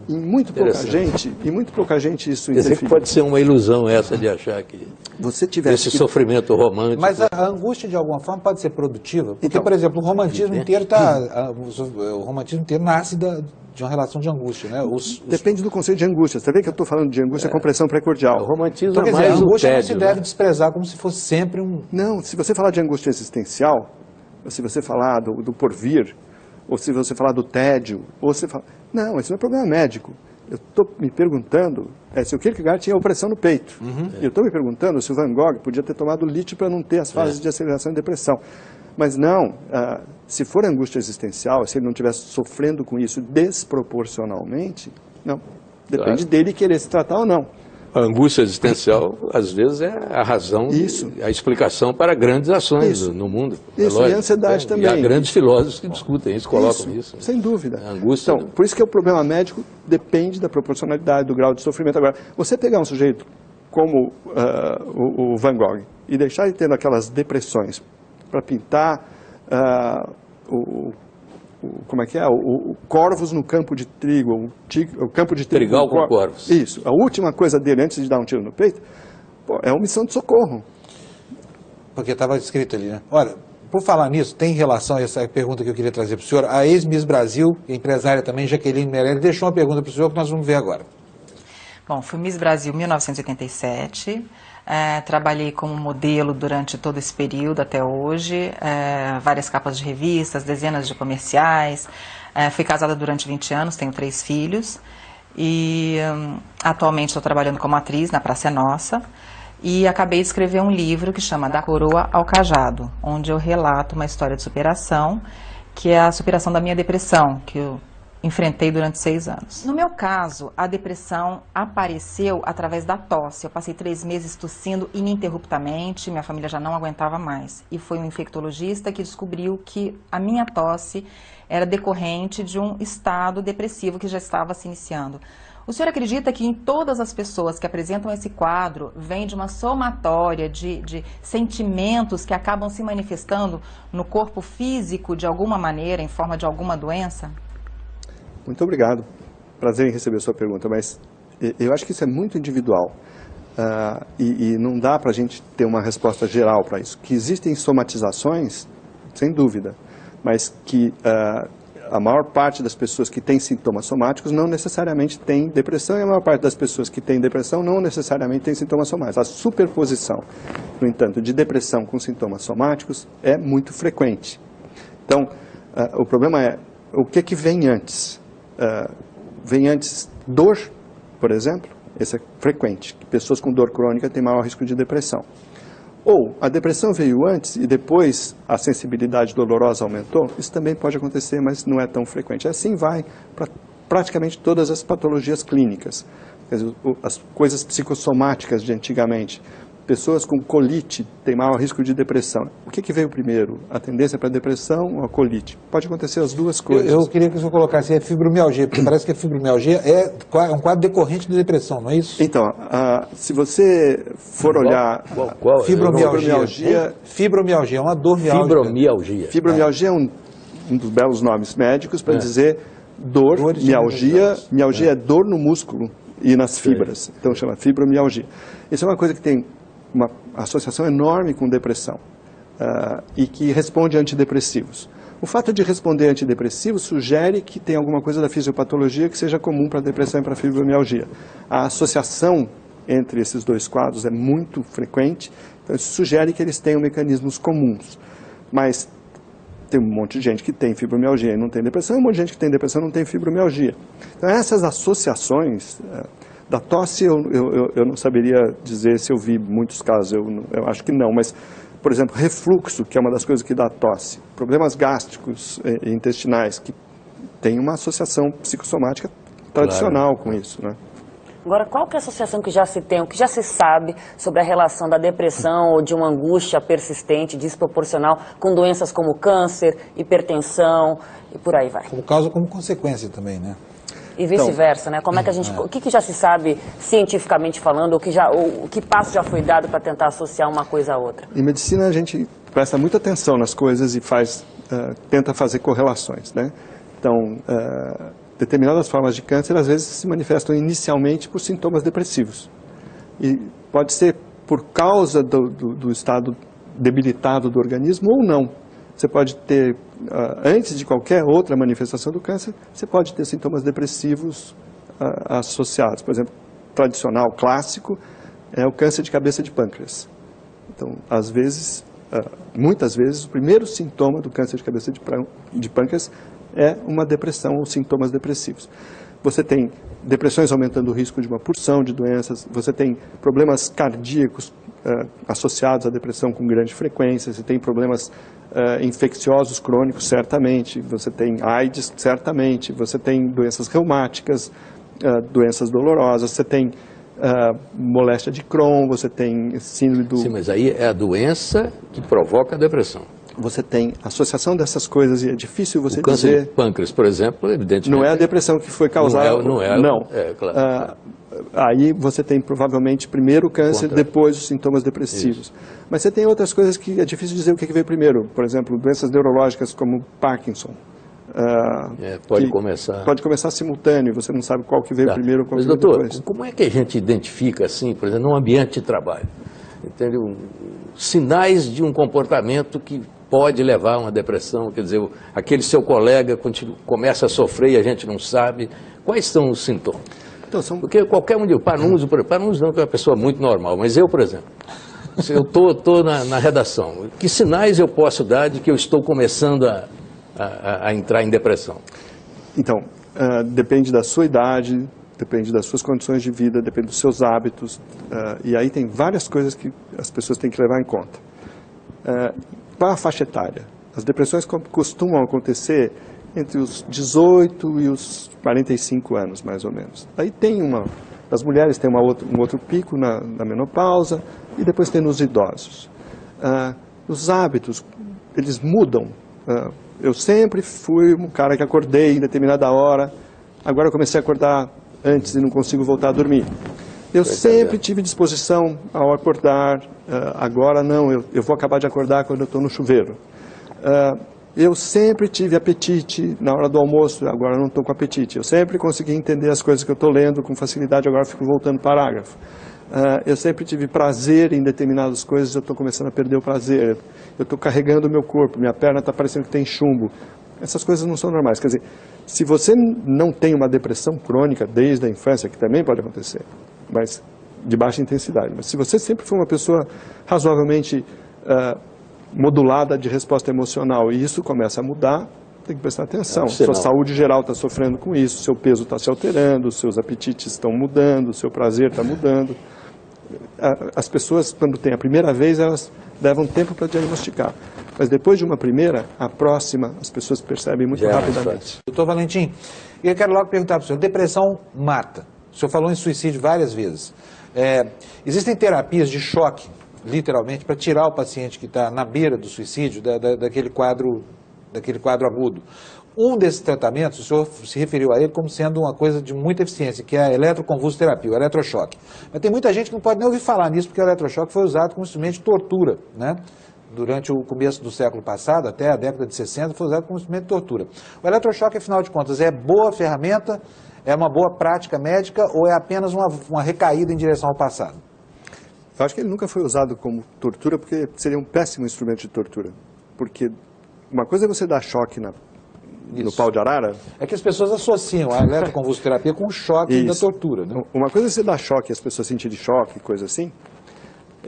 Em muito pouca gente isso Quer dizer que interfere. pode ser uma ilusão essa de achar que Você tivesse esse que... sofrimento romântico... Mas a angústia, de alguma forma, pode ser produtiva? Porque, Então, por exemplo, o romantismo inteiro o romantismo inteiro nasce de uma relação de angústia, né? Depende do conceito de angústia. Você vê que eu estou falando de angústia com pressão pré-cordial. O romantismo Então, é quer dizer, a mais o angústia não tédio, se deve né? desprezar como se fosse sempre um... Não, se você falar de angústia existencial, ou se você falar do porvir, ou se você falar do tédio, ou se falar... Não, isso não é problema médico. Eu estou me perguntando se o Kierkegaard tinha opressão no peito. Eu estou me perguntando se o Van Gogh podia ter tomado lítio para não ter as fases de aceleração e depressão. Mas não, se for angústia existencial, se ele não estivesse sofrendo com isso desproporcionalmente, não. Depende dele querer se tratar ou não. A angústia existencial, às vezes, é a razão, a explicação para grandes ações no mundo. Isso, e a ansiedade também. E há grandes filósofos que discutem isso, colocam isso. Sem dúvida. A angústia... Então, por isso que o problema médico depende da proporcionalidade, do grau de sofrimento. Agora, você pegar um sujeito como o Van Gogh e deixar ele tendo aquelas depressões para pintar como é que é? O corvos no campo de trigo, o campo de trigo. Trigal com corvos. Isso. A última coisa dele, antes de dar um tiro no peito, é uma missão de socorro. Porque estava escrito ali, né? Olha, por falar nisso, tem relação a essa pergunta que eu queria trazer para o senhor. A ex-Miss Brasil, empresária também, Jaqueline Meirelles, deixou uma pergunta para o senhor que nós vamos ver agora. Bom, fui Miss Brasil em 1987. Trabalhei como modelo durante todo esse período até hoje, várias capas de revistas, dezenas de comerciais. Fui casada durante 20 anos, tenho 3 filhos e atualmente estou trabalhando como atriz na Praça é Nossa e acabei de escrever um livro que chama Da Coroa ao Cajado, onde eu relato uma história de superação, que é a superação da minha depressão, que eu enfrentei durante 6 anos. No meu caso, a depressão apareceu através da tosse. Eu passei 3 meses tossindo ininterruptamente, minha família já não aguentava mais. E foi um infectologista que descobriu que a minha tosse era decorrente de um estado depressivo que já estava se iniciando. O senhor acredita que em todas as pessoas que apresentam esse quadro vem de uma somatória de sentimentos que acabam se manifestando no corpo físico de alguma maneira, em forma de alguma doença? Muito obrigado. Prazer em receber a sua pergunta, mas eu acho que isso é muito individual e não dá para a gente ter uma resposta geral para isso. Que existem somatizações, sem dúvida, mas que a maior parte das pessoas que têm sintomas somáticos não necessariamente tem depressão e a maior parte das pessoas que têm depressão não necessariamente tem sintomas somáticos. A superposição, no entanto, de depressão com sintomas somáticos é muito frequente. Então, o problema é o que vem antes? Vem antes dor, por exemplo, esse é frequente, pessoas com dor crônica têm maior risco de depressão. Ou a depressão veio antes e depois a sensibilidade dolorosa aumentou, isso também pode acontecer, mas não é tão frequente. Assim vai para praticamente todas as patologias clínicas, quer dizer, as coisas psicossomáticas de antigamente. Pessoas com colite têm maior risco de depressão. O que veio primeiro? A tendência para a depressão ou a colite? Pode acontecer as duas coisas. Eu queria que o senhor colocasse fibromialgia, porque parece que a fibromialgia é um quadro decorrente de depressão, não é isso? Então, se você for olhar... Qual? Fibromialgia é uma dor miálgica. Fibromialgia. Fibromialgia é um dos belos nomes médicos para dizer dor, mialgia. Mialgia é dor no músculo e nas fibras. Então chama fibromialgia. Isso é uma coisa que tem uma associação enorme com depressão e que responde a antidepressivos. O fato de responder a antidepressivos sugere que tem alguma coisa da fisiopatologia que seja comum para a depressão e para a fibromialgia. A associação entre esses dois quadros é muito frequente, então isso sugere que eles tenham mecanismos comuns. Mas tem um monte de gente que tem fibromialgia e não tem depressão, e um monte de gente que tem depressão e não tem fibromialgia. Então essas associações... Da tosse eu não saberia dizer se eu vi muitos casos, eu acho que não, mas, por exemplo, refluxo, que é uma das coisas que dá tosse, problemas gástricos e intestinais, que tem uma associação psicossomática tradicional com isso, né? Agora, qual que é a associação que já se tem, o que já se sabe sobre a relação da depressão ou de uma angústia persistente, desproporcional, com doenças como câncer, hipertensão e por aí vai? Como causa, como consequência também, né? E vice-versa, né? Como é que a gente, o que já se sabe cientificamente falando, o que passo já foi dado para tentar associar uma coisa a outra? Em medicina a gente presta muita atenção nas coisas e tenta fazer correlações, né? Então, determinadas formas de câncer, às vezes, se manifestam inicialmente por sintomas depressivos. E pode ser por causa do estado debilitado do organismo ou não. Você pode ter, antes de qualquer outra manifestação do câncer, você pode ter sintomas depressivos associados. Por exemplo, tradicional, clássico, é o câncer de cabeça de pâncreas. Então, às vezes, muitas vezes, o primeiro sintoma do câncer de cabeça de pâncreas é uma depressão ou sintomas depressivos. Você tem depressões aumentando o risco de uma porção de doenças, você tem problemas cardíacos associados à depressão com grande frequência, você tem problemas infecciosos crônicos, certamente, você tem AIDS, certamente, você tem doenças reumáticas, doenças dolorosas, você tem moléstia de Crohn, você tem síndrome do... Sim, mas aí é a doença que provoca a depressão. Você tem associação dessas coisas e é difícil você dizer... O câncer de pâncreas, por exemplo, evidentemente... Não é a depressão que foi causada... Não. É, claro. Aí você tem provavelmente primeiro o câncer, depois os sintomas depressivos. Isso. Mas você tem outras coisas que é difícil dizer o que veio primeiro. Por exemplo, doenças neurológicas como Parkinson. Pode começar simultâneo, você não sabe qual que veio primeiro ou qual que veio doutor, depois. Como é que a gente identifica, assim, por exemplo, num ambiente de trabalho, entendeu? Sinais de um comportamento que pode levar a uma depressão, quer dizer, aquele seu colega começa a sofrer e a gente não sabe. Quais são os sintomas? Então, porque qualquer um de... Panuso não, que é uma pessoa muito normal, mas eu, por exemplo, se eu estou na redação, que sinais eu posso dar de que eu estou começando a entrar em depressão? Então, depende da sua idade, depende das suas condições de vida, depende dos seus hábitos, e aí tem várias coisas que as pessoas têm que levar em conta. Qual a faixa etária? As depressões costumam acontecer entre os 18 e os 45 anos, mais ou menos. Aí tem as mulheres têm um outro pico na menopausa e depois tem nos idosos. Os hábitos, eles mudam. Eu sempre fui um cara que acordei em determinada hora, agora eu comecei a acordar antes e não consigo voltar a dormir. Eu sempre tive disposição ao acordar, agora não, eu vou acabar de acordar quando eu estou no chuveiro. Eu sempre tive apetite na hora do almoço, agora não estou com apetite. Eu sempre consegui entender as coisas que eu estou lendo com facilidade, agora fico voltando parágrafo. Eu sempre tive prazer em determinadas coisas, eu estou começando a perder o prazer. Eu estou carregando o meu corpo, minha perna está parecendo que tem chumbo. Essas coisas não são normais. Quer dizer, se você não tem uma depressão crônica desde a infância, que também pode acontecer, mas de baixa intensidade, mas se você sempre foi uma pessoa razoavelmente modulada de resposta emocional e isso começa a mudar, tem que prestar atenção. Sua saúde geral está sofrendo com isso, seu peso está se alterando, seus apetites estão mudando, seu prazer está mudando. As pessoas, quando tem a primeira vez, elas levam tempo para diagnosticar. Mas depois de uma primeira, a próxima, as pessoas percebem muito rapidamente. Doutor Valentim, eu quero logo perguntar para o senhor, depressão mata. O senhor falou em suicídio várias vezes. Existem terapias de choque, literalmente, para tirar o paciente que está na beira do suicídio daquele quadro agudo. Um desses tratamentos, o senhor se referiu a ele como sendo uma coisa de muita eficiência, que é a eletroconvulsoterapia, o eletrochoque. Mas tem muita gente que não pode nem ouvir falar nisso, porque o eletrochoque foi usado como instrumento de tortura, né? Durante o começo do século passado, até a década de 60, foi usado como instrumento de tortura. O eletrochoque, afinal de contas, é boa ferramenta, é uma boa prática médica ou é apenas uma recaída em direção ao passado? Eu acho que ele nunca foi usado como tortura, porque seria um péssimo instrumento de tortura. Porque uma coisa é você dar choque no pau de arara... É que as pessoas associam a eletroconvulsoterapia com o choque da tortura, né? Uma coisa é você dar choque e as pessoas sentirem choque, coisa assim.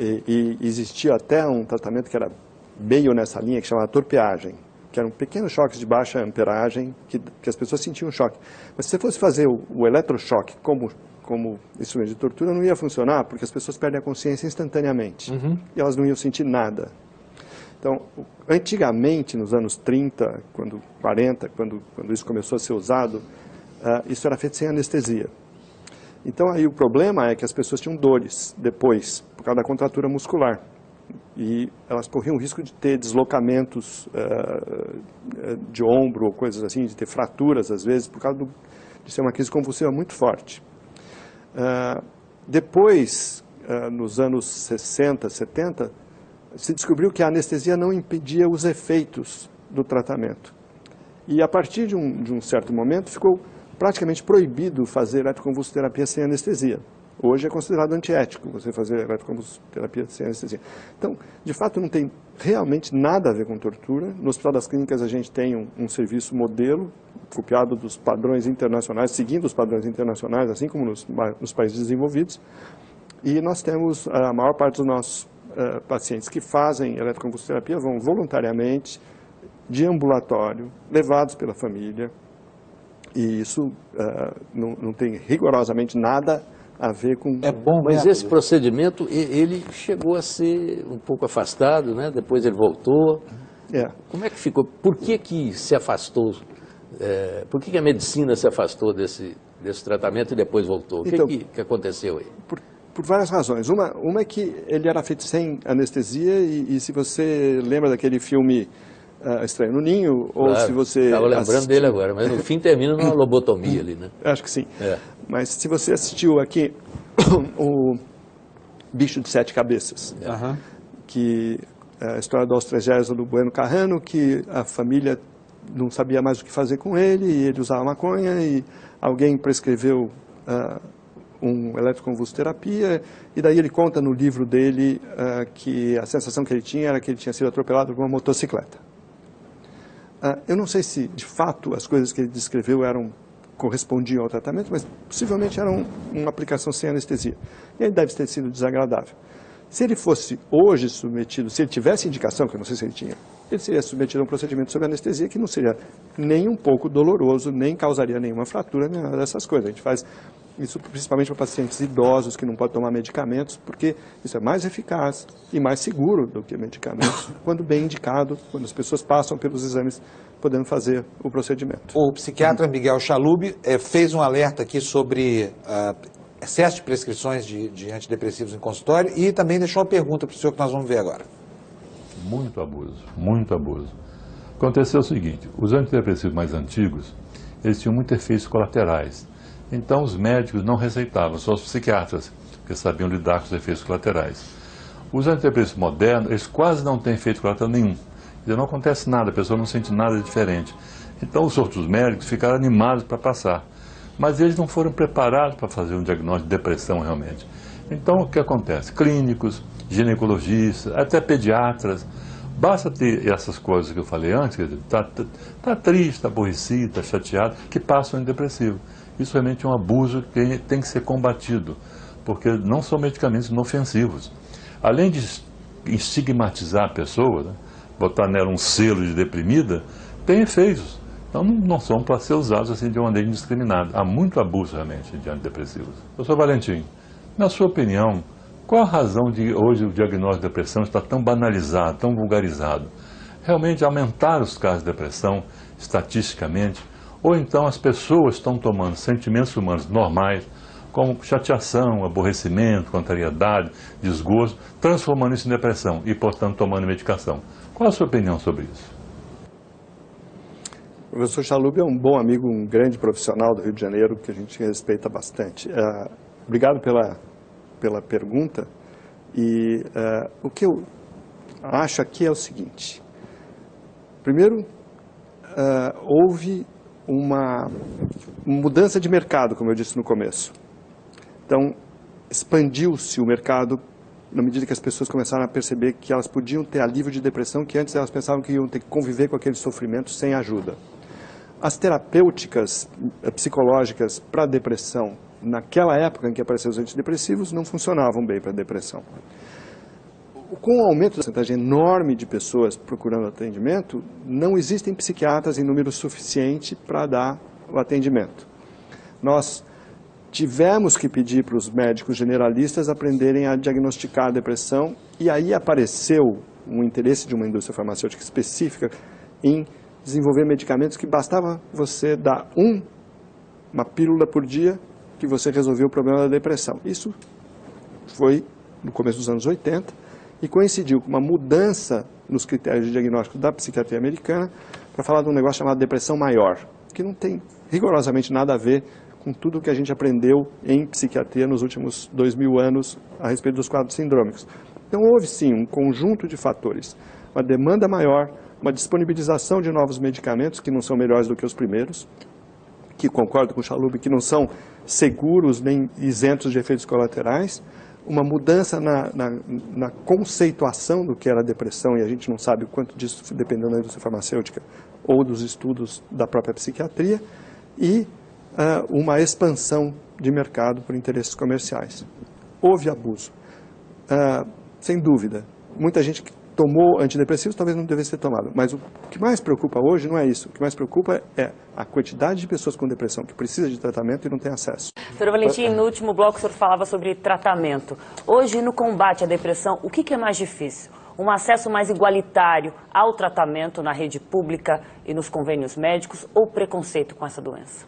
E existia até um tratamento que era meio nessa linha, que chamava torpeagem, que eram pequenos choques de baixa amperagem, que as pessoas sentiam choque. Mas se você fosse fazer o eletrochoque como instrumento de tortura, não ia funcionar, porque as pessoas perdem a consciência instantaneamente. E elas não iam sentir nada. Então, antigamente, nos anos 30, 40, quando isso começou a ser usado, isso era feito sem anestesia. Então, aí o problema é que as pessoas tinham dores depois, por causa da contratura muscular. E elas corriam o risco de ter deslocamentos de ombro ou coisas assim, de ter fraturas às vezes, por causa de ser uma crise convulsiva muito forte. Depois, nos anos 60, 70, se descobriu que a anestesia não impedia os efeitos do tratamento. E a partir de um certo momento ficou praticamente proibido fazer eletroconvulsoterapia sem anestesia. Hoje é considerado antiético você fazer eletroconvulsoterapia sem anestesia. Então, de fato, não tem realmente nada a ver com tortura. No Hospital das Clínicas a gente tem um serviço modelo, copiado dos padrões internacionais, seguindo os padrões internacionais, assim como nos países desenvolvidos. E nós temos, a maior parte dos nossos pacientes que fazem eletroconvulsoterapia vão voluntariamente, de ambulatório, levados pela família. E isso não tem rigorosamente nada a ver com... É bom, mas esse procedimento, ele chegou a ser um pouco afastado, né? Depois ele voltou. Como é que ficou? Por que se afastou? Por que a medicina se afastou desse tratamento e depois voltou? O então, que aconteceu aí? Por várias razões. Uma é que ele era feito sem anestesia e se você lembra daquele filme Estranho no Ninho, ou claro, se você... Estava lembrando dele agora, mas no fim termina numa lobotomia ali, né? Acho que sim. Mas se você assistiu aqui o Bicho de Sete Cabeças, que é a história do austragésilo Bueno Carrano, que a família não sabia mais o que fazer com ele, e ele usava maconha, e alguém prescreveu eletroconvulsoterapia, e daí ele conta no livro dele que a sensação que ele tinha era que ele tinha sido atropelado por uma motocicleta. Eu não sei se, de fato, as coisas que ele descreveu correspondiam ao tratamento, mas possivelmente eram uma aplicação sem anestesia. E aí deve ter sido desagradável. Se ele fosse hoje submetido, se ele tivesse indicação, que eu não sei se ele tinha, ele seria submetido a um procedimento sob anestesia que não seria nem um pouco doloroso, nem causaria nenhuma fratura, nem nada dessas coisas. A gente faz isso principalmente para pacientes idosos que não podem tomar medicamentos, porque isso é mais eficaz e mais seguro do que medicamentos, quando bem indicado, quando as pessoas passam pelos exames, podendo fazer o procedimento. O psiquiatra Miguel Chalub fez um alerta aqui sobre excesso de prescrições de antidepressivos em consultório e também deixou uma pergunta para o senhor que nós vamos ver agora. Muito abuso, muito abuso. Aconteceu o seguinte, os antidepressivos mais antigos, eles tinham muitos efeitos colaterais. Então os médicos não receitavam, só os psiquiatras, que sabiam lidar com os efeitos colaterais. Os antidepressivos modernos, eles quase não têm efeito colateral nenhum. Não acontece nada, a pessoa não sente nada diferente. Então os outros médicos ficaram animados para passar. Mas eles não foram preparados para fazer um diagnóstico de depressão realmente. Então o que acontece? Clínicos, ginecologistas, até pediatras, basta ter essas coisas que eu falei antes, está triste, está aborrecido, está chateado, que passam em depressivo. Isso realmente é um abuso que tem que ser combatido, porque não são medicamentos inofensivos. Além de estigmatizar a pessoa, né, botar nela um selo de deprimida, tem efeitos. Então não são para ser usados assim de uma maneira indiscriminada. Há muito abuso realmente de antidepressivos. Professor Valentim, na sua opinião, qual a razão de hoje o diagnóstico de depressão está tão banalizado, tão vulgarizado? Realmente aumentar os casos de depressão estatisticamente? Ou então as pessoas estão tomando sentimentos humanos normais, como chateação, aborrecimento, contrariedade, desgosto, transformando isso em depressão e, portanto, tomando medicação. Qual a sua opinião sobre isso? O professor Chalub é um bom amigo, um grande profissional do Rio de Janeiro, que a gente respeita bastante. Obrigado pela pergunta. E o que eu acho aqui é o seguinte. Primeiro, houve uma mudança de mercado, como eu disse no começo. Então, expandiu-se o mercado na medida que as pessoas começaram a perceber que elas podiam ter alívio de depressão, que antes elas pensavam que iam ter que conviver com aquele sofrimento sem ajuda. As terapêuticas psicológicas para depressão, naquela época em que apareceram os antidepressivos, não funcionavam bem para depressão. Com o aumento da porcentagem enorme de pessoas procurando atendimento, não existem psiquiatras em número suficiente para dar o atendimento. Nós tivemos que pedir para os médicos generalistas aprenderem a diagnosticar a depressão, e aí apareceu um interesse de uma indústria farmacêutica específica em desenvolver medicamentos que bastava você dar uma pílula por dia que você resolvia o problema da depressão. Isso foi no começo dos anos 80 e coincidiu com uma mudança nos critérios de diagnóstico da psiquiatria americana para falar de um negócio chamado depressão maior, que não tem rigorosamente nada a ver com tudo que a gente aprendeu em psiquiatria nos últimos 2000 anos a respeito dos quadros sindrômicos. Então houve sim um conjunto de fatores, uma demanda maior, uma disponibilização de novos medicamentos que não são melhores do que os primeiros, que concordo com o Chalub, que não são seguros nem isentos de efeitos colaterais, uma mudança na conceituação do que era a depressão, e a gente não sabe o quanto disso dependendo da indústria farmacêutica ou dos estudos da própria psiquiatria, e uma expansão de mercado por interesses comerciais. Houve abuso, sem dúvida. Muita gente que tomou antidepressivos talvez não devesse ter tomado, mas o que mais preocupa hoje não é isso. O que mais preocupa é a quantidade de pessoas com depressão que precisa de tratamento e não tem acesso. Doutor Valentim, no último bloco o senhor falava sobre tratamento. Hoje, no combate à depressão, o que é mais difícil? Um acesso mais igualitário ao tratamento na rede pública e nos convênios médicos ou preconceito com essa doença?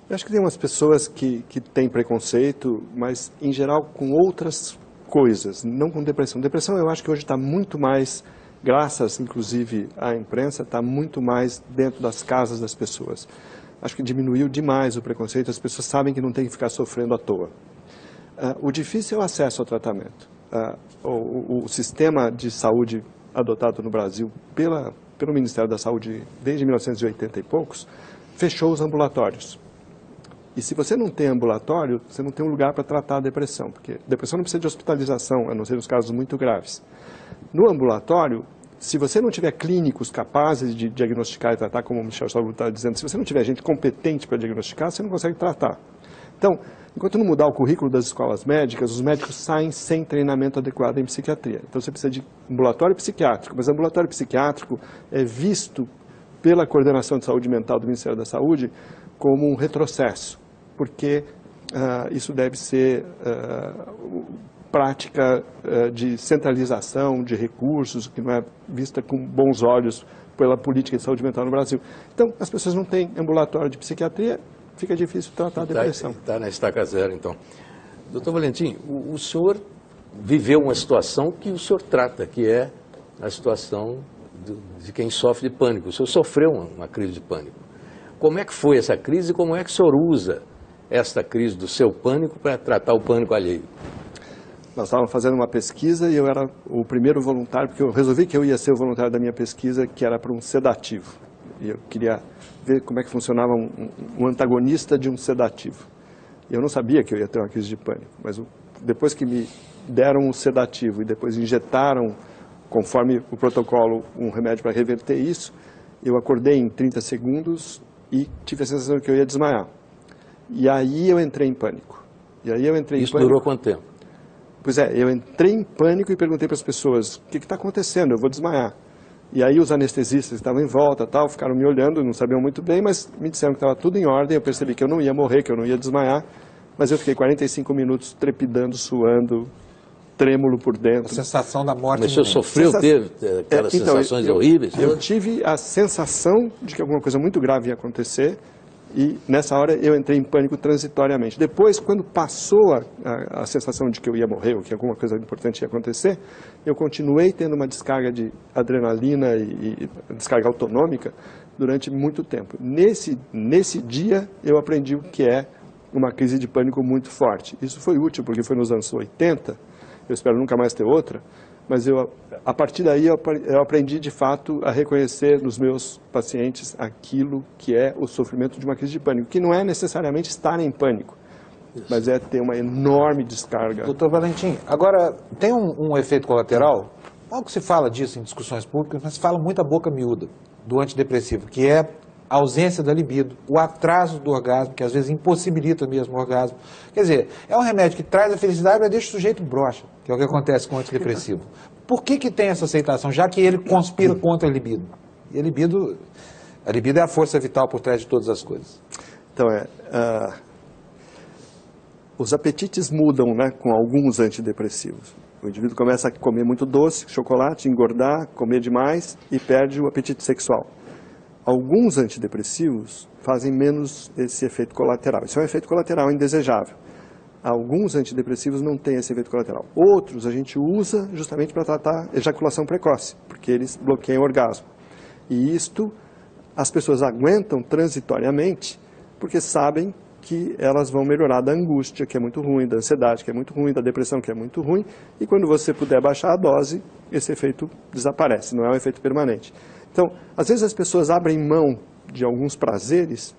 Eu acho que tem umas pessoas que têm preconceito, mas em geral com outras coisas, não com depressão. Depressão eu acho que hoje está muito mais, graças inclusive à imprensa, está muito mais dentro das casas das pessoas. Acho que diminuiu demais o preconceito, as pessoas sabem que não tem que ficar sofrendo à toa. O difícil é o acesso ao tratamento. O sistema de saúde adotado no Brasil pelo Ministério da Saúde desde 1980 e poucos, fechou os ambulatórios. E se você não tem ambulatório, você não tem um lugar para tratar a depressão, porque depressão não precisa de hospitalização, a não ser nos casos muito graves. No ambulatório, se você não tiver clínicos capazes de diagnosticar e tratar, como o Michel Chalub está dizendo, se você não tiver gente competente para diagnosticar, você não consegue tratar. Então, enquanto não mudar o currículo das escolas médicas, os médicos saem sem treinamento adequado em psiquiatria. Então você precisa de ambulatório psiquiátrico, mas ambulatório psiquiátrico é visto pela Coordenação de Saúde Mental do Ministério da Saúde como um retrocesso, porque isso deve ser prática de centralização de recursos, que não é vista com bons olhos pela política de saúde mental no Brasil. Então, as pessoas não têm ambulatório de psiquiatria, fica difícil tratar a depressão. Está na estaca zero, então. Doutor Valentim, o senhor viveu uma situação que o senhor trata, que é a situação de quem sofre de pânico. O senhor sofreu uma crise de pânico. Como é que foi essa crise e como é que o senhor usa esta crise do seu pânico para tratar o pânico alheio? Nós estávamos fazendo uma pesquisa e eu era o primeiro voluntário, porque eu resolvi que eu ia ser o voluntário da minha pesquisa, que era para um sedativo. E eu queria ver como é que funcionava um antagonista de um sedativo. E eu não sabia que eu ia ter uma crise de pânico, mas depois que me deram um sedativo e depois injetaram, conforme o protocolo, um remédio para reverter isso, eu acordei em 30 segundos e tive a sensação de que eu ia desmaiar. E aí eu entrei em pânico. Isso durou quanto tempo? Pois é, eu entrei em pânico e perguntei para as pessoas, o que está acontecendo? Eu vou desmaiar. E aí os anestesistas estavam em volta, ficaram me olhando, não sabiam muito bem, mas me disseram que estava tudo em ordem, eu percebi que eu não ia morrer, que eu não ia desmaiar, mas eu fiquei 45 minutos trepidando, suando, trêmulo por dentro. A sensação da morte. Mas o senhor sofreu, teve aquelas sensações horríveis? Eu tive a sensação de que alguma coisa muito grave ia acontecer e nessa hora eu entrei em pânico transitoriamente. Depois, quando passou a sensação de que eu ia morrer ou que alguma coisa importante ia acontecer, eu continuei tendo uma descarga de adrenalina e descarga autonômica durante muito tempo. Nesse dia eu aprendi o que é uma crise de pânico muito forte. Isso foi útil porque foi nos anos 80, eu espero nunca mais ter outra, mas a partir daí eu aprendi de fato a reconhecer nos meus pacientes aquilo que é o sofrimento de uma crise de pânico, que não é necessariamente estar em pânico, mas é ter uma enorme descarga. Doutor Valentim, agora tem um efeito colateral, pouco se fala disso em discussões públicas, mas se fala muito a boca miúda do antidepressivo, que é a ausência da libido, o atraso do orgasmo, que às vezes impossibilita mesmo o orgasmo. Quer dizer, é um remédio que traz a felicidade, mas deixa o sujeito broxa, que é o que acontece com o antidepressivo. Por que tem essa aceitação, já que ele conspira contra a libido? E a libido é a força vital por trás de todas as coisas. Então, os apetites mudam, né, com alguns antidepressivos. O indivíduo começa a comer muito doce, chocolate, engordar, comer demais e perde o apetite sexual. Alguns antidepressivos fazem menos esse efeito colateral. Isso é um efeito colateral indesejável. Alguns antidepressivos não têm esse efeito colateral. Outros a gente usa justamente para tratar ejaculação precoce, porque eles bloqueiam o orgasmo. E isto as pessoas aguentam transitoriamente porque sabem que elas vão melhorar da angústia, que é muito ruim, da ansiedade, que é muito ruim, da depressão, que é muito ruim. E quando você puder baixar a dose, esse efeito desaparece, não é um efeito permanente. Então, às vezes as pessoas abrem mão de alguns prazeres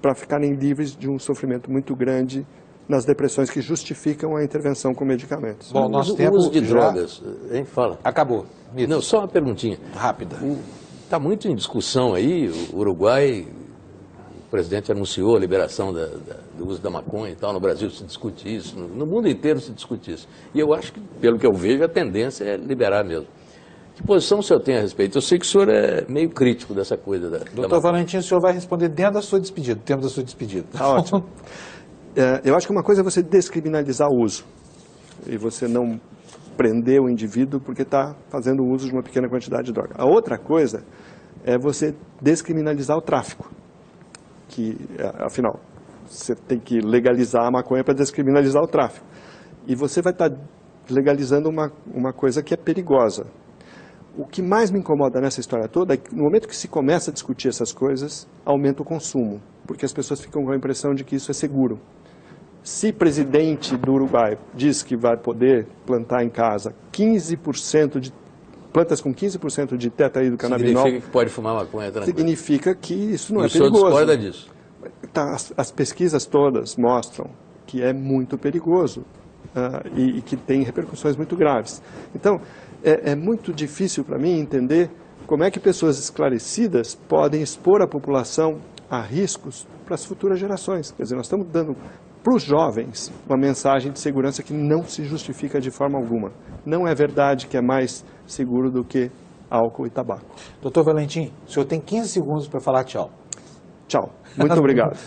para ficarem livres de um sofrimento muito grande nas depressões que justificam a intervenção com medicamentos. Bom, Mas nosso o tempo uso de já drogas, hein? Fala. acabou. Mitri, Não, só uma perguntinha. rápida. Está muito em discussão aí, o Uruguai, o presidente anunciou a liberação do uso da maconha e tal, no Brasil se discute isso, no mundo inteiro se discute isso. E eu acho que, pelo que eu vejo, a tendência é liberar mesmo. Que posição o senhor tem a respeito? Eu sei que o senhor é meio crítico dessa coisa da Doutor Valentim, o senhor vai responder dentro da sua despedida, do tempo da sua despedida. Tá ótimo. Eu acho que uma coisa é você descriminalizar o uso e você não prender o indivíduo porque está fazendo uso de uma pequena quantidade de droga. A outra coisa é você descriminalizar o tráfico, que, afinal, você tem que legalizar a maconha para descriminalizar o tráfico. E você vai estar legalizando uma coisa que é perigosa. O que mais me incomoda nessa história toda é que no momento que se começa a discutir essas coisas, aumenta o consumo, porque as pessoas ficam com a impressão de que isso é seguro. Se presidente do Uruguai diz que vai poder plantar em casa 15% de plantas com 15% de tetraidrocannabinol, significa que pode fumar maconha tranquilo. significa que isso não E é o senhor perigoso. discorda disso? Tá, as pesquisas todas mostram que é muito perigoso e que tem repercussões muito graves. Então, é muito difícil para mim entender como é que pessoas esclarecidas podem expor a população a riscos para as futuras gerações. Quer dizer, nós estamos dando para os jovens uma mensagem de segurança que não se justifica de forma alguma. Não é verdade que é mais seguro do que álcool e tabaco. Doutor Valentim, o senhor tem 15 segundos para falar tchau. Tchau. Muito obrigado.